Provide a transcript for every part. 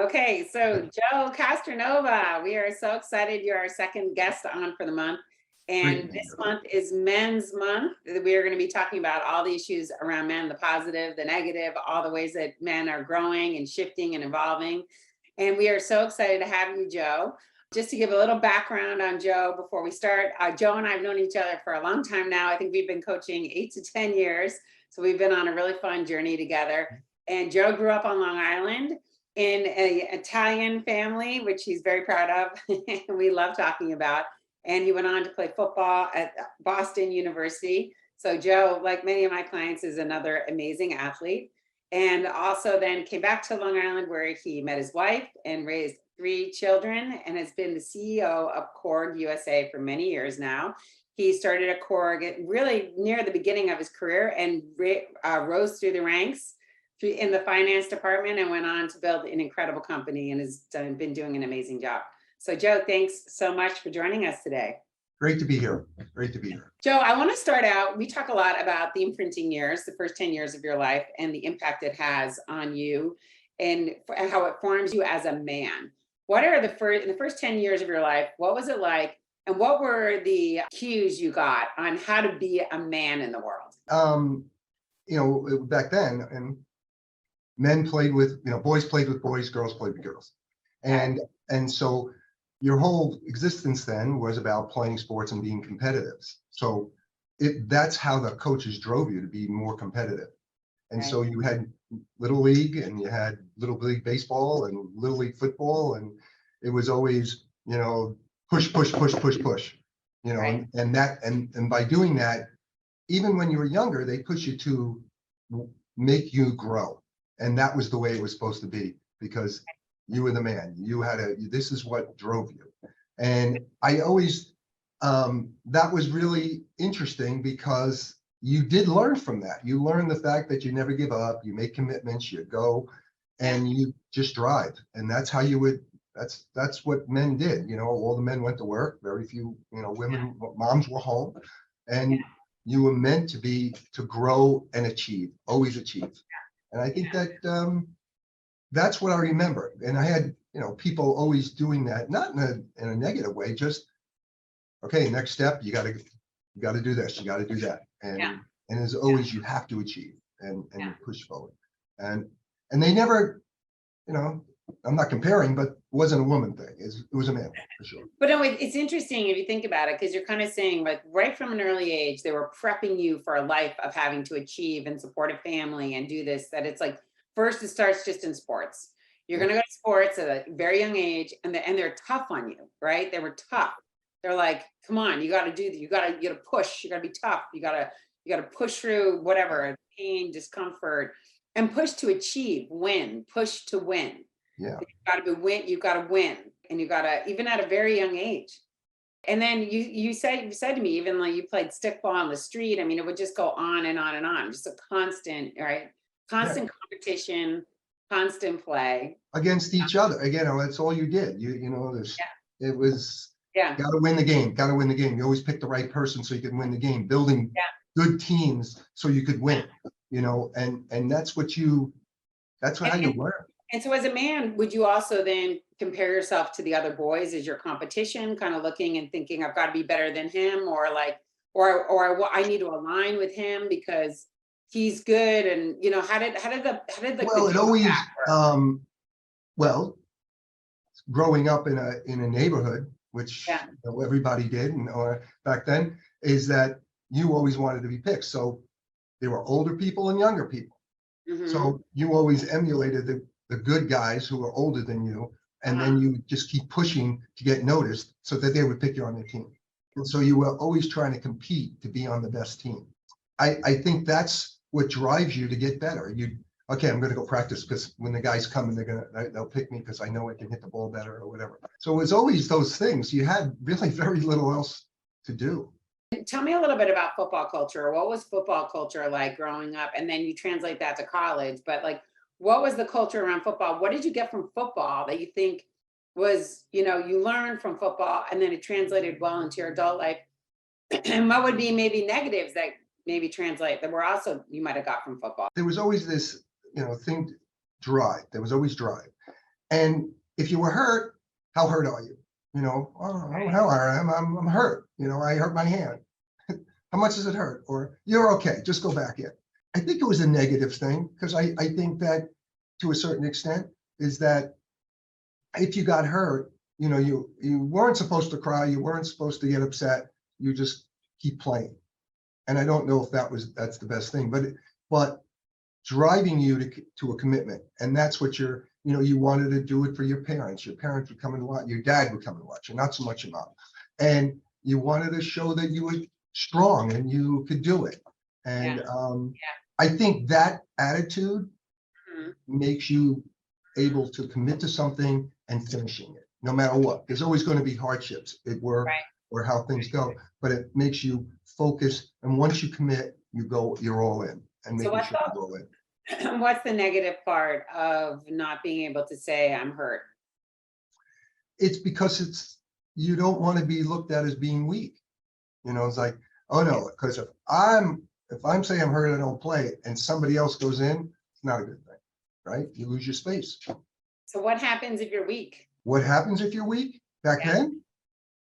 Okay, so Joe Castronovo, we are so excited. You're our second guest on for the month. Great And to be this here. month is Men's Month. We are going to be talking about all the issues around men, the positive, the negative, all the ways that men are growing and shifting and evolving. And we are so excited to have you, Joe. Just to give a little background on Joe before we start, Joe and I have known each other for a long time now. I think we've been coaching 8 to 10 years. So we've been on a really fun journey together. And Joe grew up on Long Island in an Italian family, which he's very proud of, and we love talking about. And he went on to play football at Boston University. So Joe, like many of my clients, is another amazing athlete. And also then came back to Long Island where he met his wife and raised 3 children and has been the CEO of Korg USA for many years now. He started at Korg really near the beginning of his career and rose through the ranks in the finance department and went on to build an incredible company and has been doing an amazing job. So Joe, thanks so much for joining us today. Great to be here. Great to be here. Joe, I want to start out, we talk a lot about the imprinting years, the first 10 years of your life and the impact it has on you and how it forms you as a man. What are in the first 10 years of your life, what was it like? And what were the cues you got on how to be a man in the world? Back then, and men played with, boys played with boys, girls played with girls. And so your whole existence then was about playing sports and being competitive. So that's how the coaches drove you to be more competitive. And so you had Little League and you had Little League baseball and Little League football. And it was always, push, push, push, push, push, and by doing that, even when you were younger, they push you to make you grow. And that was the way it was supposed to be, because you were the man. This is what drove you. And I always, that was really interesting because you did learn from that. You learned the fact that you never give up, you make commitments, you go and you just drive. And that's how you would, that's what men did. All the men went to work, very few, women, moms were home, and you were meant to grow and achieve, always achieve. And I think that that's what I remember. And I had, people always doing that, not in a negative way, just, okay, next step, you got to do this, you got to do that. And as always, you have to achieve and push forward. And they never, I'm not comparing, but it wasn't a woman thing. It was a man for sure. But no, it's interesting if you think about it, because you're kind of saying, like, right from an early age, they were prepping you for a life of having to achieve and support a family and do this, that it's like, first it starts just in sports. You're going to go to sports at a very young age, and they're tough on you, right? They were tough. They're like, come on, you got to do that. You got to push. You got to be tough. You got to push through whatever pain, discomfort, and push to achieve, win, push to win. Yeah. You've got to win. And you got to, even at a very young age. And then you said to me, even like you played stickball on the street. I mean, it would just go on and on and on. Just a constant, right? Constant competition, constant play. Against each other. Again, that's all you did. It was, got to win the game, got to win the game. You always pick the right person so you could win the game, building good teams so you could win, and that's how you learn. And so as a man, would you also then compare yourself to the other boys as your competition, kind of looking and thinking, I've got to be better than him, or I need to align with him because he's good? And how did Well, it always growing up in a neighborhood, which everybody did, or back then, is that you always wanted to be picked. So there were older people and younger people. Mm-hmm. So you always emulated the good guys who were older than you, and then you just keep pushing to get noticed so that they would pick you on their team. And so you were always trying to compete to be on the best team. I think that's what drives you to get better. Okay, I'm going to go practice because when the guys come and they'll pick me because I know I can hit the ball better or whatever. So it was always those things. You had really very little else to do. Tell me a little bit about football culture. What was football culture like growing up? And then you translate that to college, but like, what was the culture around football? What did you get from football that you think was, you learned from football and then it translated well into your adult life? And what would be maybe negatives that maybe translate that were also you might have got from football? There was always this, thing, drive. There was always drive. And if you were hurt, how hurt are you? You know, oh, how I am, I'm hurt. You know, I hurt my hand. How much does it hurt? Or you're okay, just go back in. I think it was a negative thing because I think that to a certain extent is that if you got hurt, you know, you weren't supposed to cry, you weren't supposed to get upset, you just keep playing. And I don't know if that's the best thing, but driving you to a commitment, and that's what you wanted to do it for your parents. Your parents would come and watch, your dad would come and watch, and not so much your mom. And you wanted to show that you were strong and you could do it. And I think that attitude makes you able to commit to something and finishing it, no matter what. There's always going to be hardships, or how things go, but it makes you focus. And once you commit, you're all in, and So making sure you go in. what's the negative part of not being able to say I'm hurt? It's because you don't want to be looked at as being weak. You know, it's like, oh no, because if I'm saying I'm hurt, I don't play, and somebody else goes in, it's not a good thing, right? You lose your space. So what happens if you're weak? What happens if you're weak back then?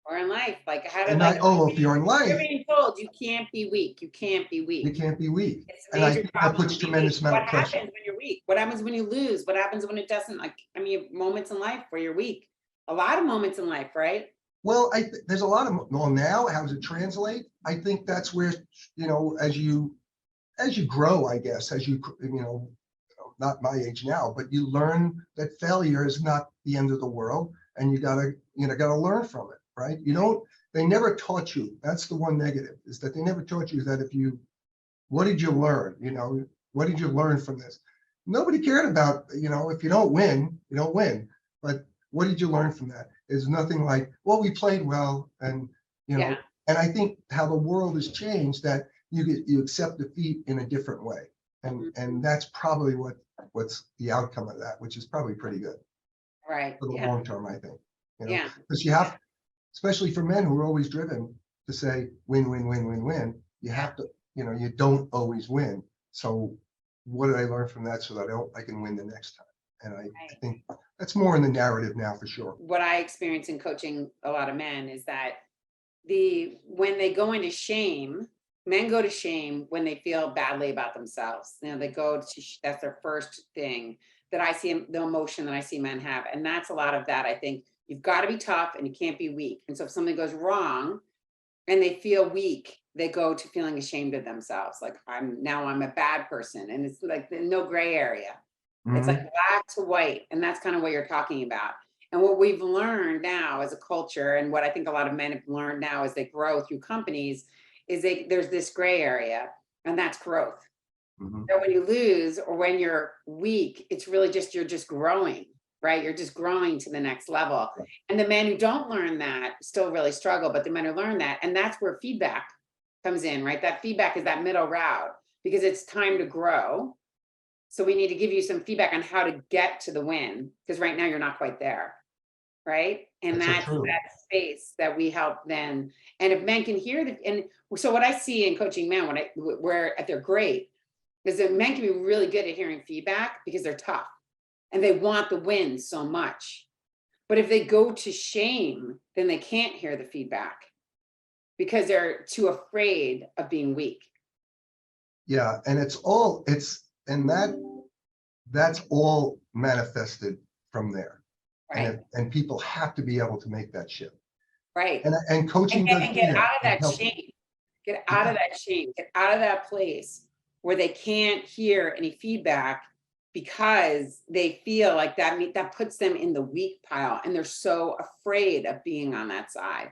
Or in life? Like how did And like if you're in life, you're being told you can't be weak. You can't be weak. you can't be weak. It's a And I major think that problem puts to be tremendous weak. amount What of pressure. happens when you're weak? What happens when you lose? What happens when it doesn't? Like, I mean, moments in life where you're weak. A lot of moments in life, right? Well, there's a lot of, well, now, how does it translate? I think that's where, you know, as you grow, I guess, not my age now, but you learn that failure is not the end of the world, and you gotta learn from it, right? They never taught you. That's the one negative, is that they never taught you that what did you learn? You know, what did you learn from this? Nobody cared about, if you don't win, you don't win. But what did you learn from that? There's nothing like, well, we played well, and and I think how the world has changed, that you accept defeat in a different way. And that's probably what's the outcome of that, which is probably pretty good. Right. For the long term, I think. Yeah. Because you have, especially for men who are always driven to say win, win, win, win, win, you have to, you don't always win. So what did I learn from that so that I can win the next time? And I think that's more in the narrative now, for sure. What I experience in coaching a lot of men is that when they go into shame, men go to shame when they feel badly about themselves. They go to, that's their first thing that I see, the emotion that I see men have. And that's a lot of that. I think you've got to be tough and you can't be weak. And so if something goes wrong and they feel weak, they go to feeling ashamed of themselves. Like I'm a bad person. And it's like no gray area. It's like black to white. And that's kind of what you're talking about. And what we've learned now as a culture, and what I think a lot of men have learned now as they grow through companies, is there's this gray area, and that's growth. So when you lose or when you're weak, it's really you're just growing, right? You're just growing to the next level. And the men who don't learn that still really struggle, but the men who learn that, and that's where feedback comes in, right? That feedback is that middle route, because it's time to grow. So we need to give you some feedback on how to get to the win, because right now you're not quite there. Right. And that's that space that we help then. And if men can hear and so what I see in coaching men, where they're great, is that men can be really good at hearing feedback because they're tough and they want the win so much. But if they go to shame, then they can't hear the feedback because they're too afraid of being weak. Yeah. And that's all manifested from there. Right. And people have to be able to make that shift. Right. And coaching and get out of that shame. Get out of that shame. Get out of that place where they can't hear any feedback because they feel like that puts them in the weak pile, and they're so afraid of being on that side.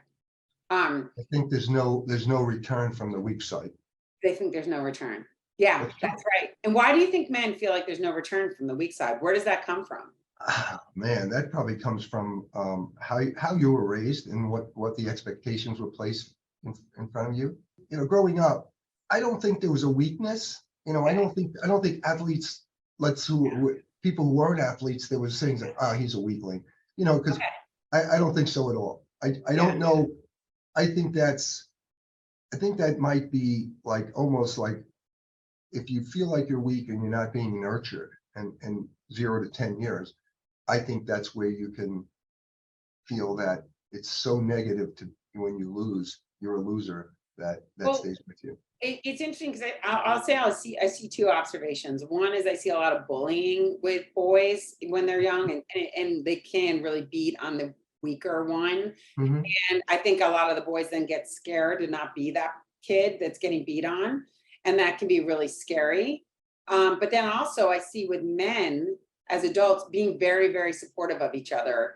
I think there's no return from the weak side. They think there's no return. Yeah, that's right. And why do you think men feel like there's no return from the weak side? Where does that come from? Man, that probably comes from how you were raised and what the expectations were placed in front of you. Growing up, I don't think there was a weakness. I don't think athletes, people who weren't athletes, there was things like, he's a weakling. Because I don't think so at all. I don't know. I think that might be like almost like if you feel like you're weak and you're not being nurtured and 0 to 10 years. I think that's where you can feel that it's so negative to when you lose, you're a loser, that Well, stays with you. it's interesting because I'll say I see two observations. One is I see a lot of bullying with boys when they're young, and they can really beat on the weaker one. Mhm. And I think a lot of the boys then get scared to not be that kid that's getting beat on, and that can be really scary. But then also I see with men as adults being very, very supportive of each other.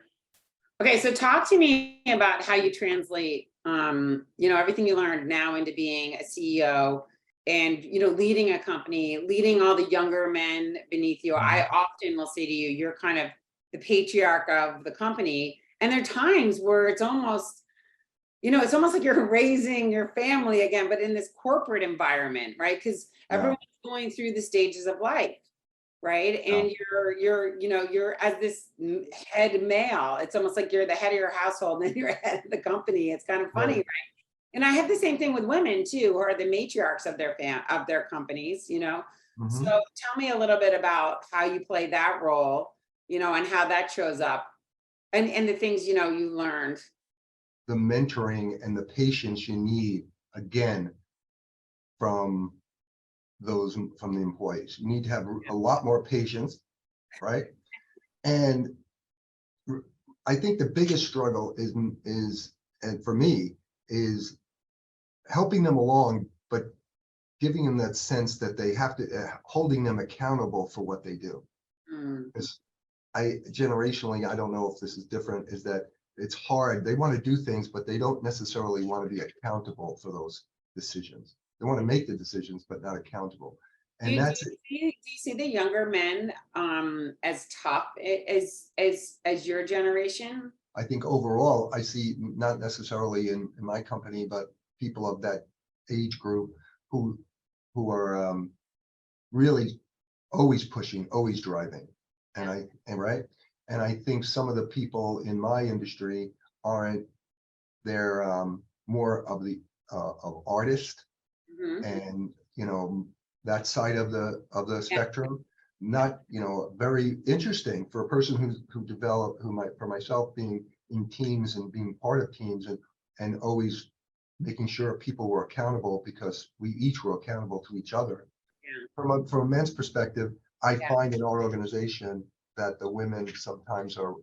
Okay, so talk to me about how you translate, everything you learned now into being a CEO and, leading a company, leading all the younger men beneath you. I Mhm. often will say to you, you're kind of the patriarch of the company. And there are times where it's almost like you're raising your family again, but in this corporate environment, right? Because Yeah, everyone's going through the stages of life, right? yeah, And you're as this head male, it's almost like you're the head of your household and you're head of the company. It's kind of funny, right. right? And I have the same thing with women too, who are the matriarchs of their companies. So Mhm. tell me a little bit about how you play that role, and how that shows up, and the things you learned. The mentoring and the patience you need, again, from from the employees. You need to have a lot more patience, right? And r- I think the biggest struggle is, and for me, is helping them along, but giving them that sense that they have to, holding them accountable for what they do. Mm. Because generationally, I don't know if this is different, is that it's hard. They want to do things, but they don't necessarily want to be accountable for those decisions. They want to make the decisions, but not accountable. Do And you, do that's, you see the younger men as tough as your generation? I think overall, I see not necessarily in my company, but people of that age group who are really always pushing, always driving. And right. And I think some of the people in my industry aren't, they're more of the of artist, Mhm. and that side of the Yeah. spectrum, not very interesting for a person who developed, for myself, being in teams and being part of teams, and always making sure people were accountable, because we each were accountable to each other. Yeah. From a men's perspective, I Yeah. find in our organization that the women sometimes are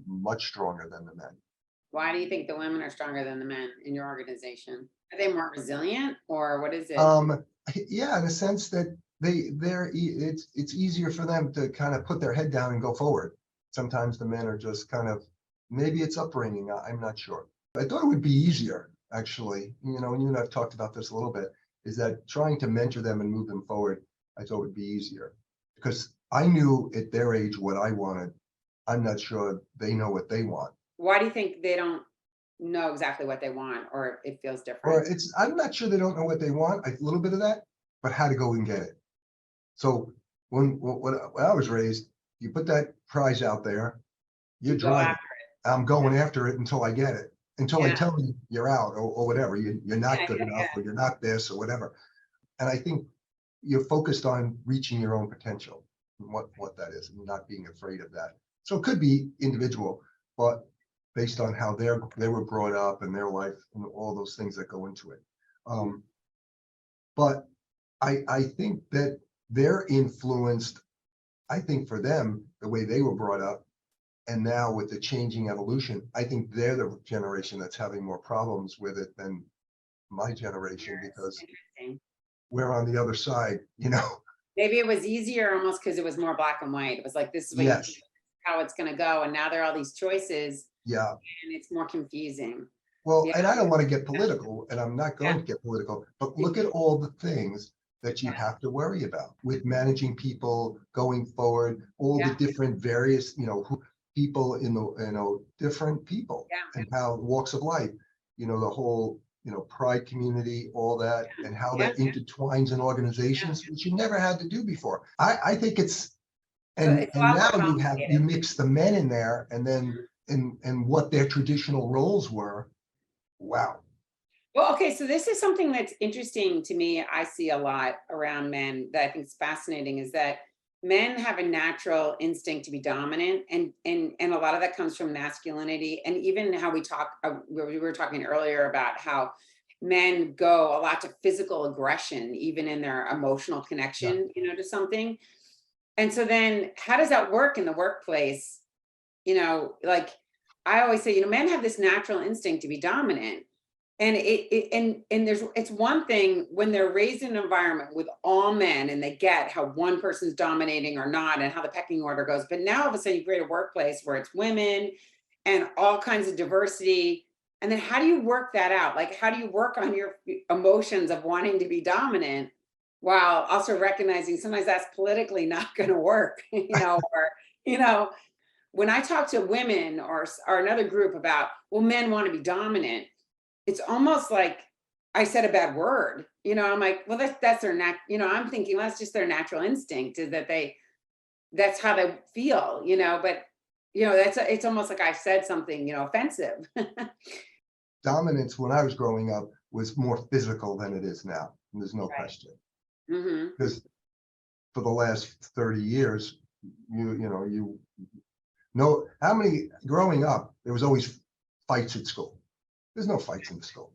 much stronger than the men. Why do you think the women are stronger than the men in your organization? Are they more resilient, or what is it? Um, yeah, in a sense that it's easier for them to kind of put their head down and go forward. Sometimes the men are just kind of, maybe it's upbringing, I'm not sure. I thought it would be easier, actually. And you and I've talked about this a little bit, is that trying to mentor them and move them forward, I thought would be easier, because I knew at their age what I wanted. I'm not sure they know what they want. Why do you think they don't know exactly what they want, or it feels Or different? I'm not sure they don't know what they want, a little bit of that, but how to go and get it. So when I was raised, you put that prize out there, you're You go driving. after I'm going after it until I get it, until I it. tell you you're out, or whatever. You're Yeah, not good yeah, enough, yeah. or you're not this, or whatever. And I think you're focused on reaching your own potential, and what that is, and not being afraid of that. So it could be individual, but based on how they were brought up and their life and all those things that go into it. Mm. Um, but I think that they're influenced, I think for them, the way they were brought up, and now with the changing evolution, I think they're the generation that's having more problems with it than my generation, Yes, because interesting. we're on the other side. Maybe it was easier almost because it was more black and white. It was like, this is what you do, Yes, how it's going to go. And now there are all these choices yeah. and it's more confusing. Well, Yeah. and I don't want to get Yeah. political, and I'm not going Yeah. to get political, but look at all the things that you Yeah. have to worry about with managing people going forward, all the Yeah. different various, people different people, Yeah. and how walks of life, the whole, pride community, all that, and how Yeah. that intertwines in Yeah. organizations, which you never had to do before. I think it's, So and it's a and lot now more you complicated. mix the men in there, and then and what their traditional roles were. Wow. Well, okay, so this is something that's interesting to me. I see a lot around men that I think is fascinating, is that men have a natural instinct to be dominant, and a lot of that comes from masculinity, and even how we talk, we were talking earlier about how men go a lot to physical aggression, even in their emotional Yeah. connection, to something. And so then how does that work in the workplace? Like I always say, men have this natural instinct to be dominant. And it's one thing when they're raised in an environment with all men and they get how one person's dominating or not and how the pecking order goes. But now all of a sudden you create a workplace where it's women and all kinds of diversity. And then how do you work that out? Like, how do you work on your emotions of wanting to be dominant while also recognizing sometimes that's politically not going to work, or, you know, when I talk to women or another group about, well, men want to be dominant, it's almost like I said a bad word. I'm like, well, that's their I'm thinking, well, that's just their natural instinct is that that's how they feel, but it's almost like I said something, offensive. Dominance when I was growing up was more physical than it is now. And there's no Right. question. Hmm. Because for the last 30 years, you know how many growing up, there was always fights at school. There's no fights in school.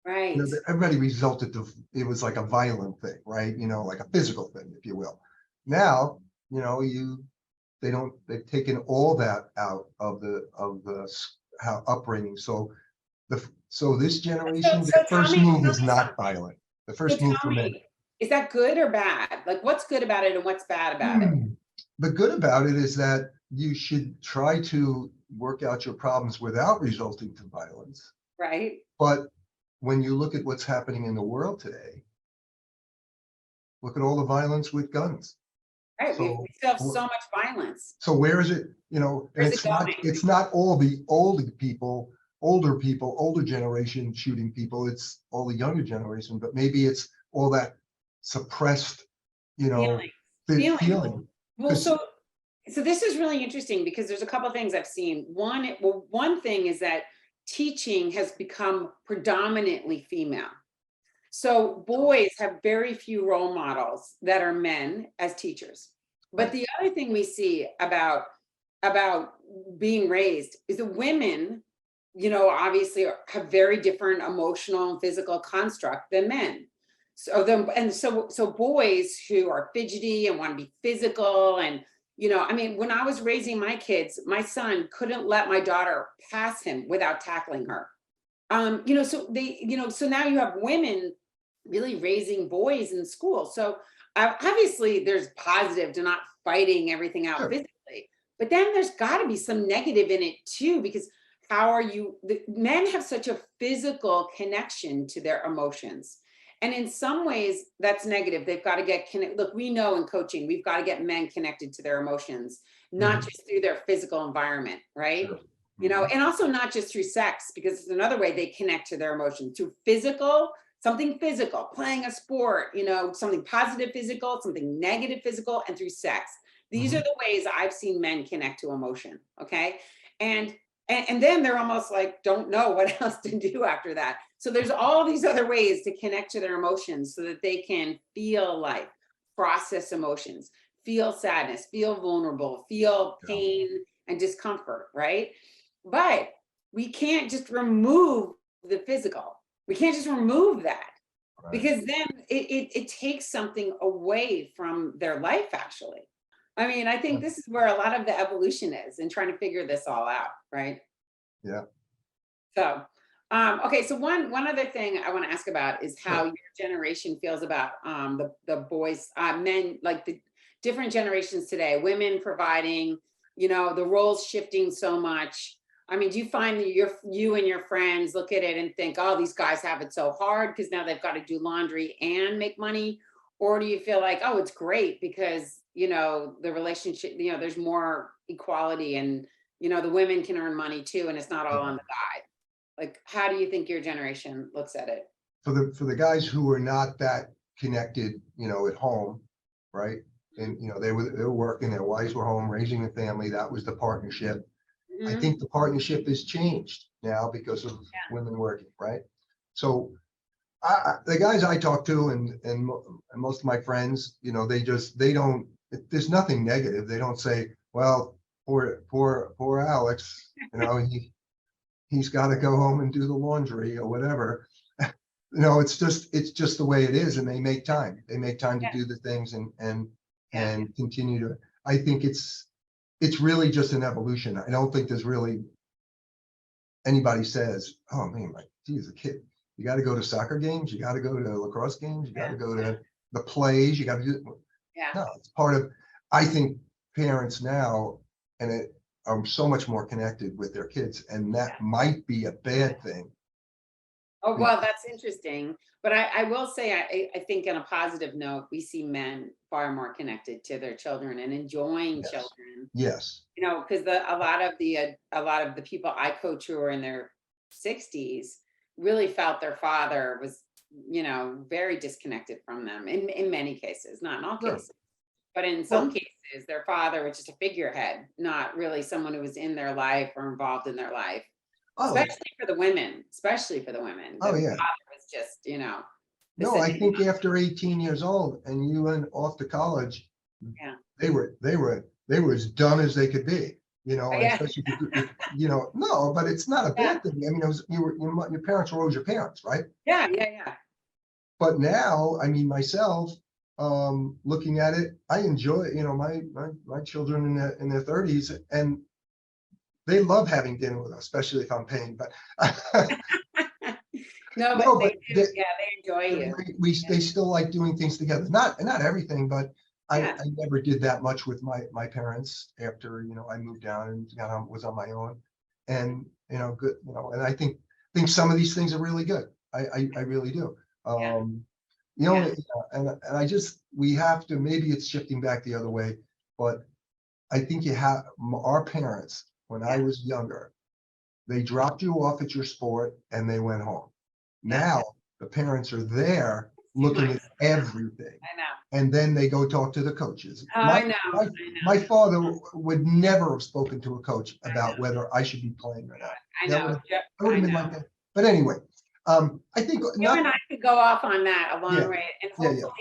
Right. Everybody resulted to, it was like a violent thing, right? Like a physical thing, if you will. Now, they've taken all that out of the how upbringing. So this generation, So their first move tell is me not something. violent. The So first move tell for men. me, is that good or bad? Like, what's good about it and what's bad about it? The good about it is that you should try to work out your problems without resulting to violence. Right. But when you look at what's happening in the world today, look at all the violence with guns. Right. We So, still have so much violence. so where is it? And Where's it going? it's not all the older generation shooting people. It's all the younger generation, but maybe it's all that suppressed, Feelings. feeling. Well, so this is really interesting because there's a couple of things I've seen. One thing is that teaching has become predominantly female. So boys have very few role models that are men as teachers. But Right. the other thing we see about being raised is the women, obviously have very different emotional and physical construct than men. So boys who are fidgety and want to be physical and when I was raising my kids, my son couldn't let my daughter pass him without tackling her. So now you have women really raising boys in school. So obviously there's positive to not fighting everything out Sure. physically, but then there's got to be some negative in it too, because the men have such a physical connection to their emotions. And in some ways that's negative. They've got to get connected. Look, we know in coaching, we've got to get men connected to their emotions, not just through their physical environment, right? Sure. And also not just through sex, because it's another way they connect to their emotions through something physical, playing a sport, something positive physical, something negative physical, and through sex. These are the ways I've seen men connect to emotion. Okay. And then they're almost like, don't know what else to do after that. So there's all these other ways to connect to their emotions so that they can feel life, process emotions, feel sadness, feel vulnerable, feel Yeah. pain and discomfort, right? But we can't just remove the physical. We can't just remove that, Right. because then it takes something away from their life, actually. I mean, I think this is where a lot of the evolution is in trying to figure this all out, right? Yeah. So, okay, so one other thing I want to ask about is how Sure. your generation feels about the boys, men, like the different generations today, women providing, the roles shifting so much. I mean, do you find that you and your friends look at it and think, oh, these guys have it so hard because now they've got to do laundry and make money? Or do you feel like, oh, it's great because, the relationship, there's more equality and, the women can earn money too, and it's not all Yeah. on the guy. Like, how do you think your generation looks at it? For the guys who are not that connected, at home, right? And they were working, their wives were home raising a family. That was the partnership. I Mhm. think the partnership has changed now because of Yeah. women working, right? So the guys I talk to and most of my friends, they don't there's nothing negative. They don't say, well, poor Alex, he's got to go home and do the laundry or whatever. It's just the way it is, and they make time. They make time to do the things and continue to. I think it's really just an evolution. I don't think there's really anybody says, oh man, geez, a kid, you got to go to soccer games, you got to go to lacrosse games, you got to go to the plays, you got to do. No, it's part of. I think parents now are so much more connected with their kids, and that might be a bad thing. Oh, well, that's interesting. But I will say, I think on a positive note, we see men far more connected to their children and enjoying children. Yes. Because a lot of the people I coach who are in their 60s really felt their father was, very disconnected from them in many cases, not in all cases, but in some cases, their father was just a figurehead, not really someone who was in their life or involved in their life. Especially for the women. Oh, yeah. Father was just, No, I think after 18 years old and you went off to college, they were as dumb as they could be, especially if, no, but it's not a bad thing. I mean, your parents were always your parents, right? Yeah. But now, I mean, myself, looking at it, I enjoy, my children in their 30s, and they love having dinner with us, especially if I'm paying. But they enjoy you. They still like doing things together. Not everything, but I never did that much with my parents after I moved down and was on my own, and good, and I think some of these things are really good. I really do. And we have to, maybe it's shifting back the other way, but I think our parents, when I was younger, they dropped you off at your sport and they went home. Now the parents are there looking at everything. I know. And then they go talk to the coaches. I know. My father would never have spoken to a coach about whether I should be playing or not. I know. I would have been like that. But anyway, I think you and I could go off on that a long way, and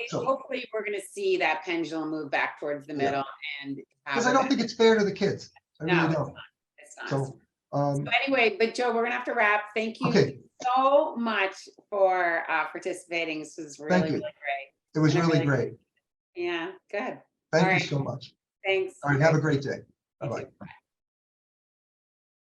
So, hopefully we're going to see that pendulum move back towards the middle. And because I don't think it's fair to the kids. I really don't. It's not. So anyway, but Joe, we're gonna have to wrap. Thank you so much for participating. This was really great. It was really great. Yeah, good. Thank you so much. Thanks. All right, have a great day. Bye-bye.